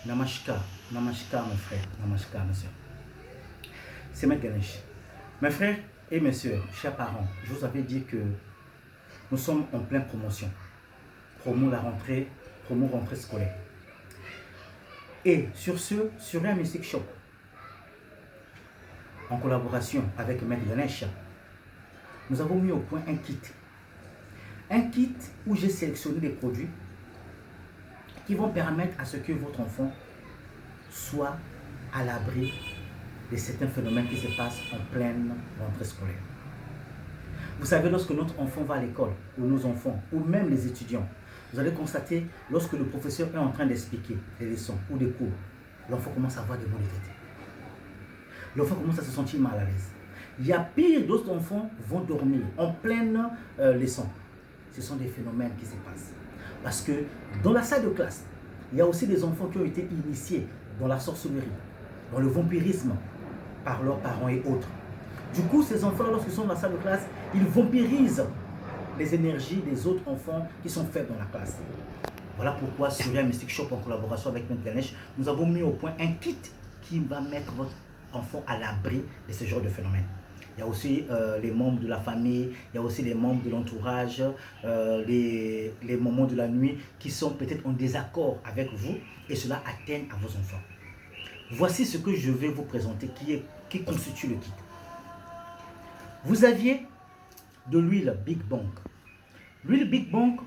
Namaskar, Namaskar mes frères, Namaskar mes soeurs. C'est Maître Ganesh. Mes frères et mes soeurs, chers parents, je vous avais dit que nous sommes en pleine promotion. Promo la rentrée, promo rentrée scolaire. Et sur ce, sur un Mystic Shop, en collaboration avec Maître Ganesh, nous avons mis au point un kit. Un kit où j'ai sélectionné des produits qui vont permettre à ce que votre enfant soit à l'abri de certains phénomènes qui se passent en pleine rentrée scolaire. Vous savez, lorsque notre enfant va à l'école, ou nos enfants, ou même les étudiants, vous allez constater, lorsque le professeur est en train d'expliquer des leçons ou des cours, l'enfant commence à avoir des maux de tête. L'enfant commence à se sentir mal à l'aise. Il y a pire, d'autres enfants vont dormir en pleine leçon. Ce sont des phénomènes qui se passent. Parce que dans la salle de classe, il y a aussi des enfants qui ont été initiés dans la sorcellerie, dans le vampirisme, par leurs parents et autres. Du coup, ces enfants, lorsqu'ils sont dans la salle de classe, ils vampirisent les énergies des autres enfants qui sont faits dans la classe. Voilà pourquoi sur un Mystic Shop, en collaboration avec Maître Ganesh, nous avons mis au point un kit qui va mettre votre enfant à l'abri de ce genre de phénomène. Il y a aussi les membres de la famille, il y a aussi les membres de l'entourage, les moments de la nuit qui sont peut-être en désaccord avec vous et cela atteint à vos enfants. Voici ce que je vais vous présenter qui constitue le kit. Vous aviez de l'huile Big Bang. L'huile Big Bang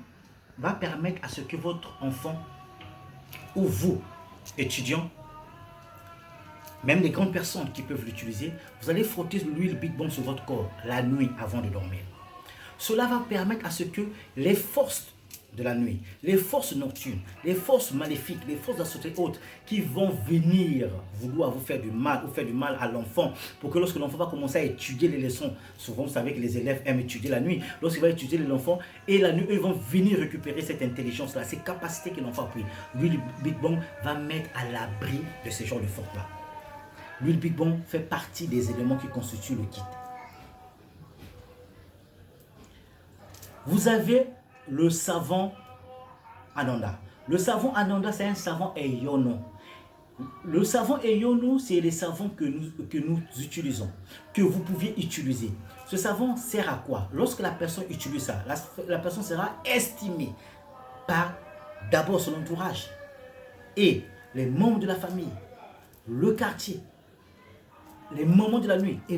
va permettre à ce que votre enfant ou vous, étudiants, même les grandes personnes qui peuvent l'utiliser, vous allez frotter l'huile Big Bang sur votre corps la nuit avant de dormir. Cela va permettre à ce que les forces de la nuit, les forces nocturnes, les forces maléfiques, les forces de la société haute qui vont venir vouloir vous faire du mal ou faire du mal à l'enfant pour que lorsque l'enfant va commencer à étudier les leçons, souvent vous savez que les élèves aiment étudier la nuit, lorsqu'il va étudier l'enfant et la nuit, eux vont venir récupérer cette intelligence-là, ces capacités que l'enfant a pris. L'huile Big Bang va mettre à l'abri de ce genre de forces-là. L'huile Big Bang fait partie des éléments qui constituent le kit. Vous avez le savon Ananda. Le savon Ananda, c'est un savon Eyono. Le savon Eyono, c'est les savons que nous utilisons, que vous pouviez utiliser. Ce savon sert à quoi? Lorsque la personne utilise ça, la personne sera estimée par d'abord son entourage et les membres de la famille, le quartier, les moments de la nuit. Et